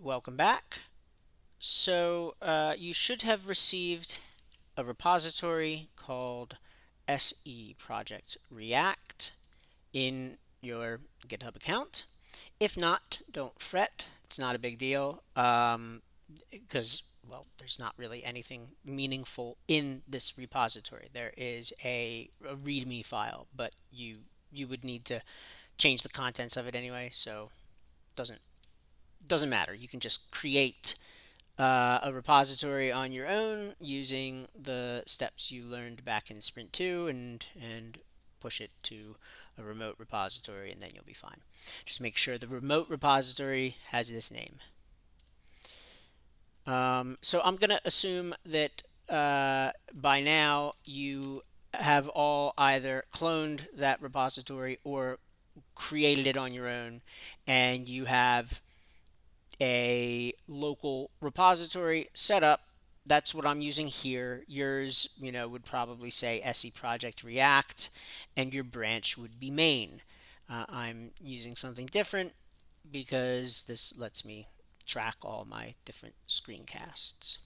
Welcome back. You should have received a repository called SE Project React in your GitHub account. If not, don't fret. It's not a big deal because, well, there's not really anything meaningful in this repository. There is a README file, but you would need to change the contents of it anyway, so doesn't doesn't matter. You can just create a repository on your own using the steps you learned back in Sprint 2 and push it to a remote repository, and then you'll be fine. Just make sure the remote repository has this name. So I'm going to assume that by now you have all either cloned that repository or created it on your own, and you have a local repository set up. That's what I'm using here. Yours, would probably say SE Project React, and your branch would be main. I'm using something different because this lets me track all my different screencasts.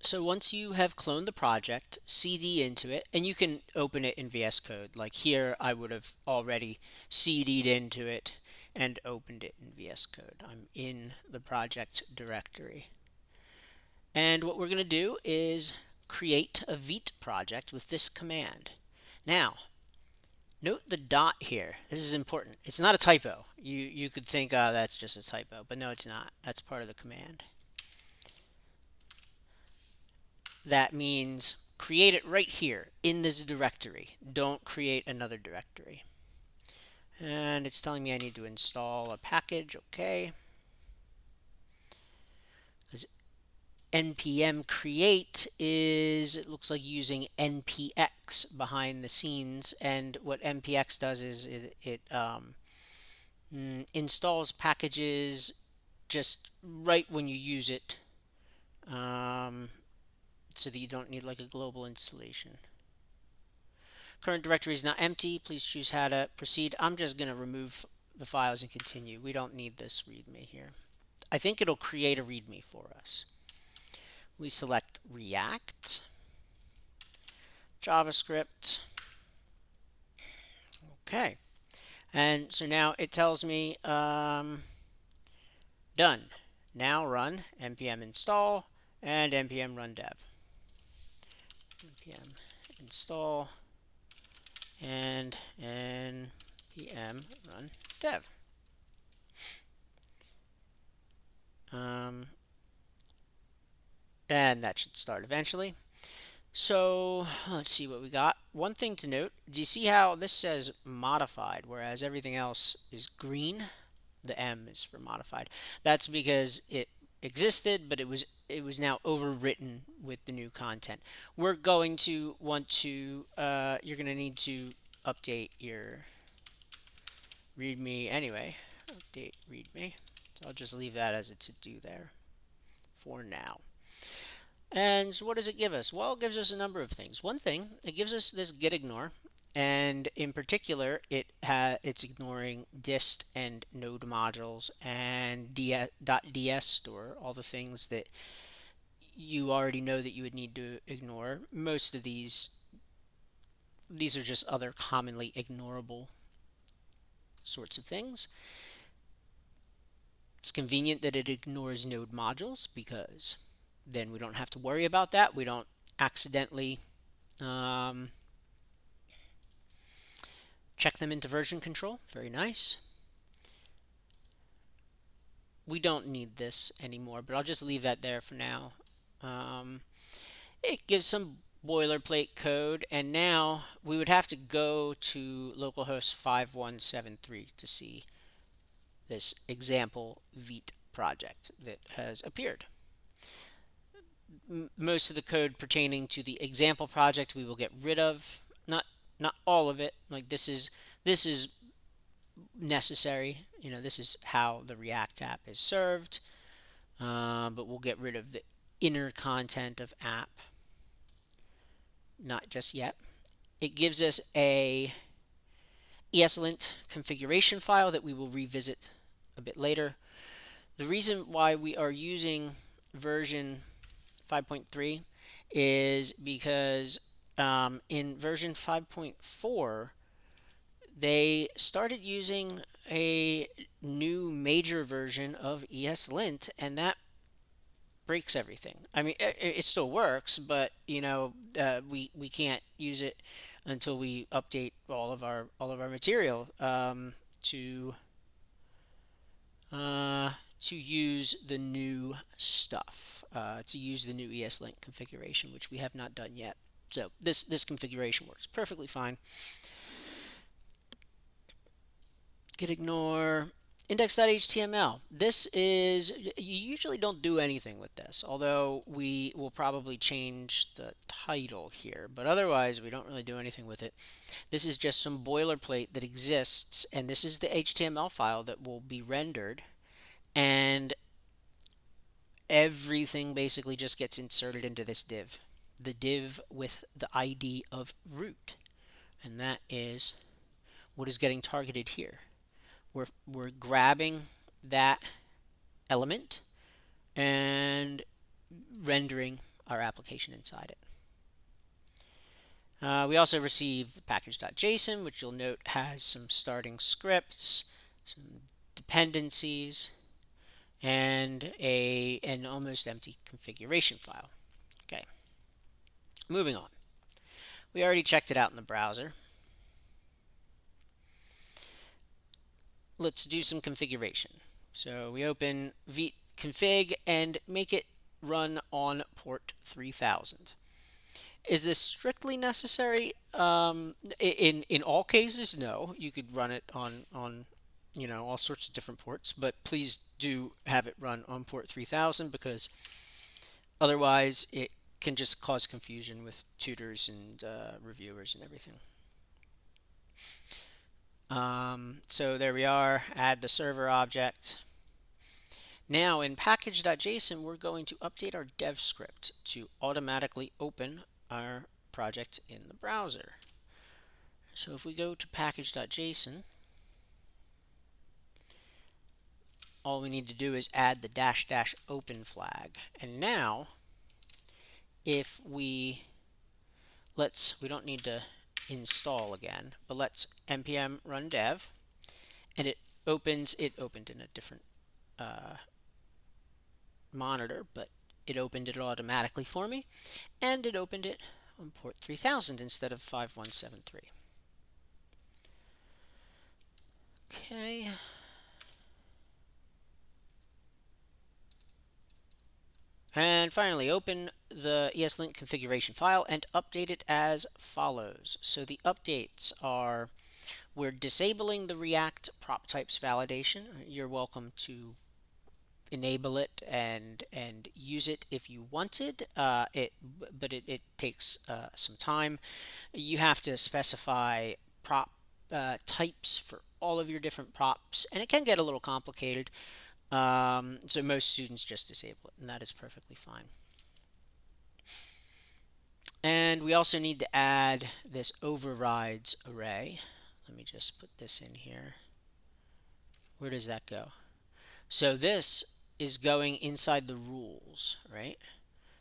So once you have cloned the project, CD into it, and you can open it in VS Code. Like here, I would have already CD'd into it and opened it in VS Code. I'm in the project directory. And what we're going to do is create a Vite project with this command. Now, note the dot here. This is important. It's not a typo. You could think, oh, that's just a typo, but no, it's not. That's part of the command. That means create it right here in this directory. Don't create another directory. And it's telling me I need to install a package. Okay. Because npm create is, it looks like using npx behind the scenes. And what npx does is it installs packages just right when you use it. So that you don't need like a global installation. Current directory is now empty. Please choose how to proceed. I'm just going to remove the files and continue. We don't need this README here. I think it'll create a README for us. We select React, JavaScript. Okay. And so now it tells me done. Now run npm install and npm run dev. npm install and npm run dev. And that should start eventually. So let's see what we got. One thing to note, do you see how this says modified, whereas everything else is green? The M is for modified. That's because it existed, but it was now overwritten with the new content. We're going to want to, you're going to need to update your README anyway. Update README. So I'll just leave that as a to-do there for now. And so what does it give us? Well, it gives us a number of things. One thing, it gives us this git ignore, and in particular, it's ignoring dist and node modules and .ds store, all the things that you already know that you would need to ignore. Most of these are just other commonly ignorable sorts of things. It's convenient that it ignores node modules because then we don't have to worry about that. We don't accidentally check them into version control. Very nice. We don't need this anymore, but I'll just leave that there for now. It gives some boilerplate code, and now we would have to go to localhost 5173 to see this example Vite project that has appeared. Most of the code pertaining to the example project we will get rid of. Not all of it. Like this is necessary. This is how the React app is served. But we'll get rid of the inner content of app. Not just yet. It gives us ESLint configuration file that we will revisit a bit later. The reason why we are using version 5.3 is because in version 5.4 they started using a new major version of ESLint, and that breaks everything. I mean, it still works, but we can't use it until we update all of our material to uh, to use the new stuff, to use the new ESLint configuration, which we have not done yet. So this configuration works perfectly fine. Git ignore index.html. This is, you usually don't do anything with this, although we will probably change the title here, but otherwise we don't really do anything with it. This is just some boilerplate that exists, and this is the HTML file that will be rendered, and everything basically just gets inserted into this div, the div with the ID of root, and that is what is getting targeted here. We're grabbing that element and rendering our application inside it. We also receive package.json, which you'll note has some starting scripts, some dependencies, and an almost empty configuration file. Okay, moving on. We already checked it out in the browser. Let's do some configuration. So we open vite-config and make it run on port 3000. Is this strictly necessary? In all cases, no. You could run it on all sorts of different ports, but please do have it run on port 3000, because otherwise it can just cause confusion with tutors and reviewers and everything. So there we are, add the server object. Now in package.json, we're going to update our dev script to automatically open our project in the browser. So if we go to package.json, all we need to do is add the -- open flag. And now, if we don't need to install again, but let's npm run dev, and it opened in a different monitor, but it opened it automatically for me, and it opened it on port 3000 instead of 5173. Okay. And finally, open the ESLint configuration file and update it as follows. So the updates are, we're disabling the React prop types validation. You're welcome to enable it and use it if you wanted, but it takes some time. You have to specify prop types for all of your different props, and it can get a little complicated. So most students just disable it, and that is perfectly fine. And we also need to add this overrides array. Let me just put this in here. Where does that go? So this is going inside the rules, right?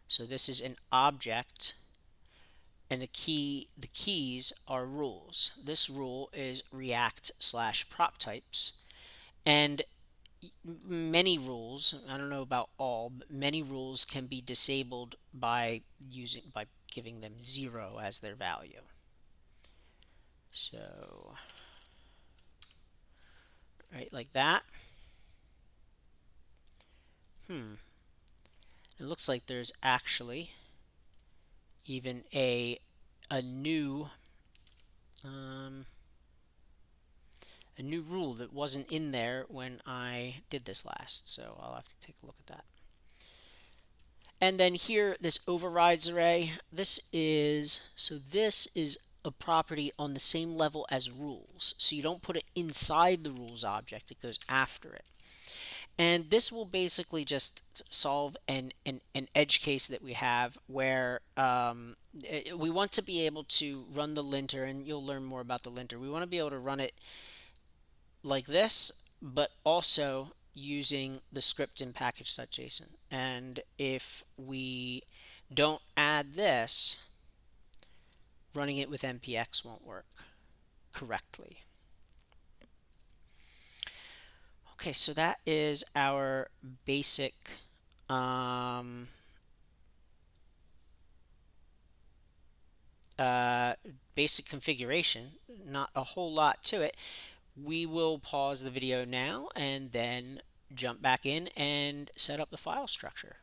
So this is an object, and the keys are rules. This rule is React/prop types, and many rules, I don't know about all, but many rules can be disabled by giving them 0 as their value. So right, like that. It looks like there's actually even a new rule that wasn't in there when I did this last, so I'll have to take a look at that. And then here, this overrides array, this is a property on the same level as rules. So you don't put it inside the rules object, it goes after it. And this will basically just solve an edge case that we have where we want to be able to run the linter, and you'll learn more about the linter. We want to be able to run it like this, but also using the script in package.json. And if we don't add this, running it with npx won't work correctly. Okay, so that is our basic um, uh, basic configuration. Not a whole lot to it. We will pause the video now and then jump back in and set up the file structure.